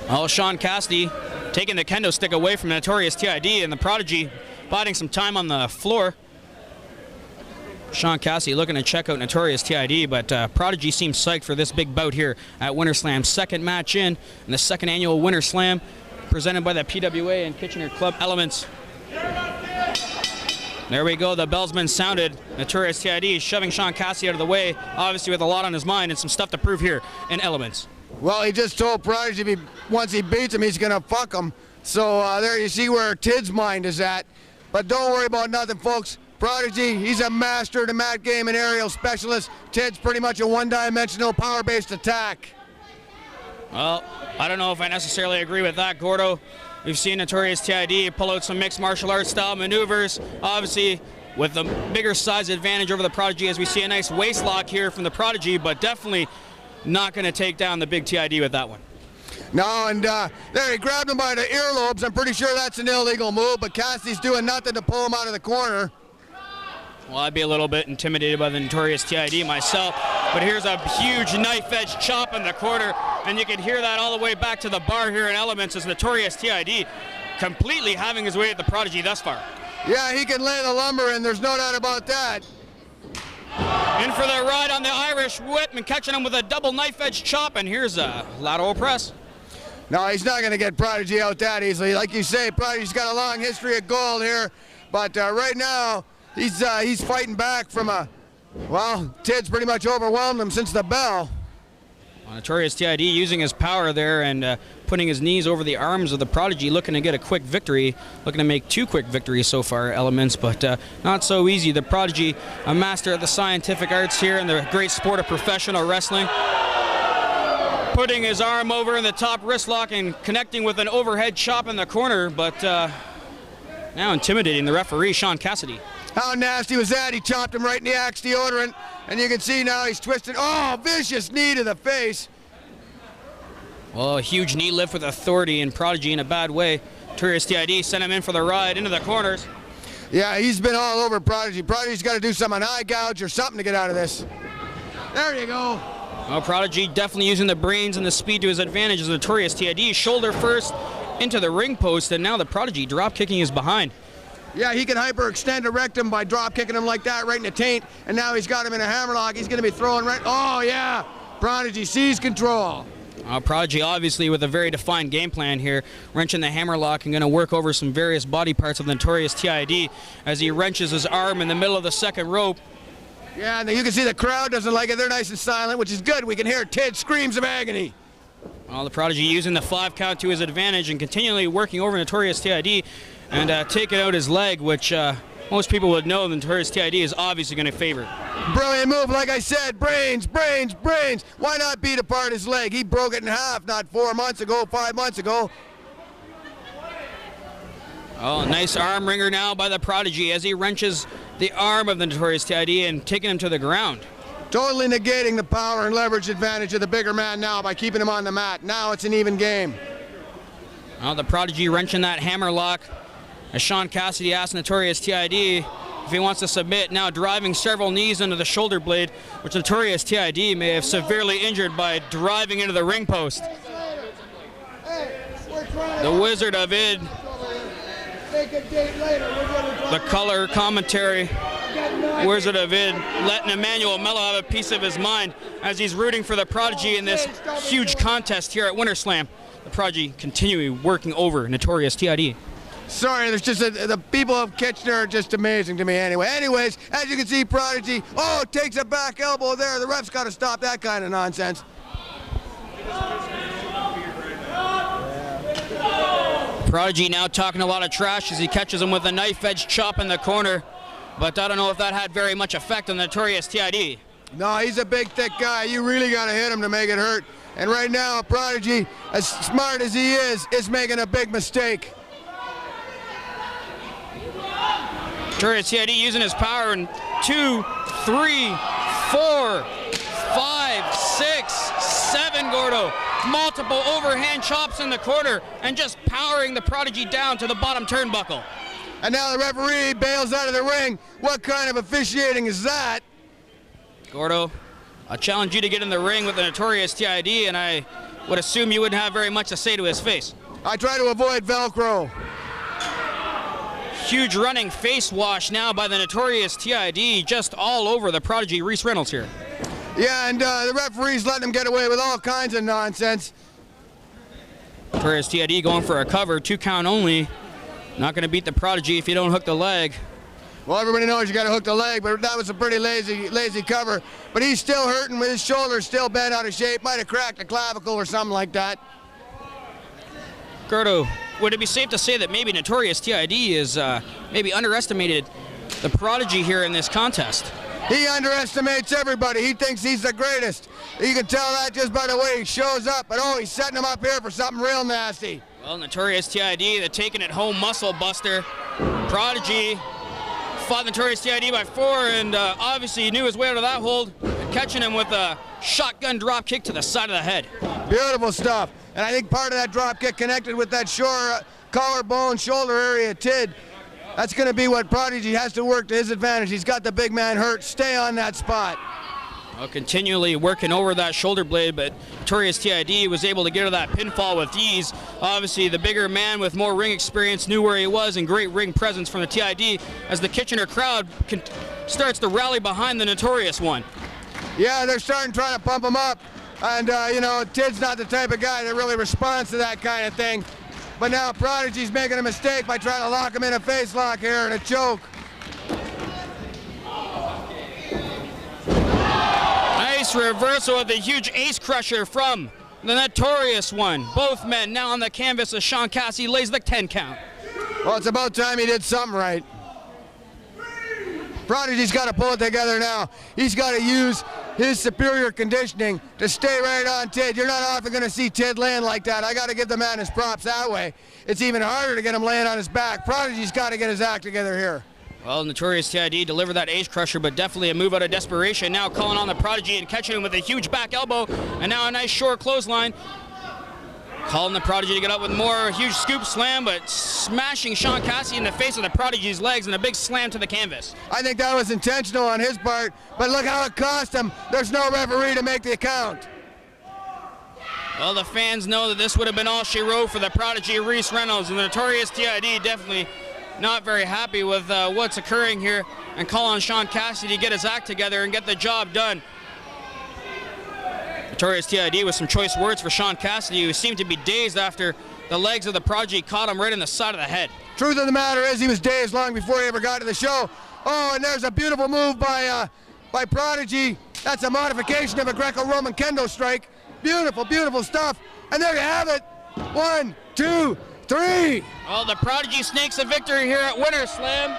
Oh, Sean Cassidy taking the kendo stick away from Notorious TID, and the Prodigy biding some time on the floor. Sean Cassidy looking to check out Notorious TID, but Prodigy seems psyched for this big bout here at Winter Slam. Second match in the second annual Winter Slam, presented by the PWA and Kitchener Club Elements. There we go, the bell's been sounded. Notorious TID shoving Sean Cassidy out of the way, obviously with a lot on his mind and some stuff to prove here in Elements. Well, he just told Prodigy once he beats him, he's going to fuck him. So there you see where Tid's mind is at. But don't worry about nothing, folks. Prodigy, he's a master of the mat game and aerial specialist. Tid's pretty much a one-dimensional power-based attack. Well, I don't know if I necessarily agree with that, Gordo. We've seen Notorious TID pull out some mixed martial arts style maneuvers, obviously with the bigger size advantage over the Prodigy, as we see a nice waist lock here from the Prodigy, but definitely not going to take down the big TID with that one. No, and there he grabbed him by the earlobes. I'm pretty sure that's an illegal move, but Cassidy's doing nothing to pull him out of the corner. Well, I'd be a little bit intimidated by the Notorious TID myself, but here's a huge knife-edge chop in the corner, and you can hear that all the way back to the bar here in Elements as Notorious TID completely having his way at the Prodigy thus far. Yeah, he can lay the lumber, and there's no doubt about that. In for the ride on the Irish whip and catching him with a double knife-edge chop, and here's a lateral press. No, he's not going to get Prodigy out that easily. Like you say, Prodigy's got a long history of gold here, but right now he's fighting back from well, Tid's pretty much overwhelmed him since the bell. Well, Notorious TID using his power there and putting his knees over the arms of the Prodigy, looking to get a quick victory, looking to make 2 quick victories so far, Elements, but not so easy. The Prodigy, a master of the scientific arts here in the great sport of professional wrestling, putting his arm over in the top wrist lock and connecting with an overhead chop in the corner, but now intimidating the referee, Sean Cassidy. How nasty was that? He chopped him right in the axe deodorant, and you can see now he's twisted. Oh, vicious knee to the face. Well, a huge knee lift with authority, and Prodigy in a bad way. Notorious TID sent him in for the ride into the corners. Yeah, he's been all over Prodigy. Prodigy's got to do some eye gouge or something to get out of this. There you go. Well, Prodigy definitely using the brains and the speed to his advantage as Notorious TID. Shoulder first into the ring post, and now the Prodigy drop kicking his behind. Yeah, he can hyperextend a rectum by drop kicking him like that right in the taint, and now he's got him in a hammerlock. He's going to be throwing right. Oh, yeah. Prodigy seized control. Prodigy obviously with a very defined game plan here, wrenching the hammerlock and going to work over some various body parts of the Notorious TID as he wrenches his arm in the middle of the second rope. Yeah, and you can see the crowd doesn't like it. They're nice and silent, which is good. We can hear Tid screams of agony. Well, the Prodigy using the 5 count to his advantage and continually working over Notorious TID and taking out his leg, which most people would know the Notorious TID is obviously going to favor. Brilliant move, like I said, brains, brains, brains. Why not beat apart his leg? He broke it in half not 4 months ago, 5 months ago. Oh, nice arm wringer now by the Prodigy as he wrenches the arm of the Notorious TID and taking him to the ground. Totally negating the power and leverage advantage of the bigger man now by keeping him on the mat. Now it's an even game. Well, the Prodigy wrenching that hammerlock as Sean Cassidy asked Notorious TID if he wants to submit, now driving several knees into the shoulder blade, which Notorious TID may have severely injured by driving into the ring post. The Wizard of Id, the color commentary, Wizard of Id, letting Emmanuel Mello have a piece of his mind as he's rooting for the Prodigy in this huge contest here at Winter Slam. The Prodigy continuing working over Notorious TID. Sorry, there's just the people of Kitchener are just amazing to me anyway. Anyways, as you can see, Prodigy, takes a back elbow there. The ref's got to stop that kind of nonsense. Prodigy now talking a lot of trash as he catches him with a knife-edge chop in the corner, but I don't know if that had very much effect on the Notorious TID. No, he's a big, thick guy. You really got to hit him to make it hurt. And right now, Prodigy, as smart as he is making a big mistake. Notorious TID using his power in 2, 3, 4, 5, 6, 7, Gordo. Multiple overhand chops in the corner and just powering the Prodigy down to the bottom turnbuckle. And now the referee bails out of the ring. What kind of officiating is that? Gordo, I challenge you to get in the ring with the Notorious TID, and I would assume you wouldn't have very much to say to his face. I try to avoid Velcro. Huge running face wash now by the Notorious TID, just all over the Prodigy Rees Reynolds here. Yeah, and the referee's letting him get away with all kinds of nonsense. Notorious TID going for a cover, 2 count only. Not going to beat the Prodigy if you don't hook the leg. Well, everybody knows you got to hook the leg, but that was a pretty lazy cover. But he's still hurting with his shoulder still bent out of shape. Might have cracked a clavicle or something like that. Gerdo, would it be safe to say that maybe Notorious TID is maybe underestimated the Prodigy here in this contest? He underestimates everybody. He thinks he's the greatest. You can tell that just by the way he shows up. But oh, he's setting him up here for something real nasty. Well, Notorious TID, the taking it home muscle buster. Prodigy fought Notorious TID by 4, and obviously he knew his way out of that hold, catching him with a shotgun drop kick to the side of the head. Beautiful stuff. And I think part of that drop kick connected with that collarbone, shoulder area TID. That's going to be what Prodigy has to work to his advantage. He's got the big man hurt. Stay on that spot. Well, continually working over that shoulder blade, but Notorious TID was able to get to that pinfall with ease. Obviously, the bigger man with more ring experience knew where he was, and great ring presence from the TID as the Kitchener crowd starts to rally behind the Notorious one. Yeah, they're starting trying to pump him up. And, you know, Tid's not the type of guy that really responds to that kind of thing. But now Prodigy's making a mistake by trying to lock him in a face lock here and a choke. Nice reversal with a huge ace crusher from the Notorious one. Both men now on the canvas as Sean Cassidy lays the 10 count. Well, it's about time he did something right. Prodigy's got to pull it together now. He's got to use his superior conditioning to stay right on Tid. You're not often going to see Tid land like that. I got to give the man his props that way. It's even harder to get him laying on his back. Prodigy's got to get his act together here. Well, Notorious TID delivered that ace crusher, but definitely a move out of desperation. Now calling on the Prodigy and catching him with a huge back elbow, and now a nice short clothesline. Calling the Prodigy to get up with more, huge scoop slam, but smashing Sean Cassidy in the face of the Prodigy's legs and a big slam to the canvas. I think that was intentional on his part, but look how it cost him. There's no referee to make the count. Well, the fans know that this would have been all she wrote for the Prodigy Rees Reynolds, and the Notorious TID definitely not very happy with what's occurring here, and call on Sean Cassidy to get his act together and get the job done. Notorious TID with some choice words for Sean Cassidy, who seemed to be dazed after the legs of the Prodigy caught him right in the side of the head. Truth of the matter is he was dazed long before he ever got to the show. Oh, and there's a beautiful move by Prodigy. That's a modification of a Greco-Roman kendo strike. Beautiful, beautiful stuff. And there you have it. 1, 2, 3. Well, the Prodigy snakes a victory here at Winter Slam.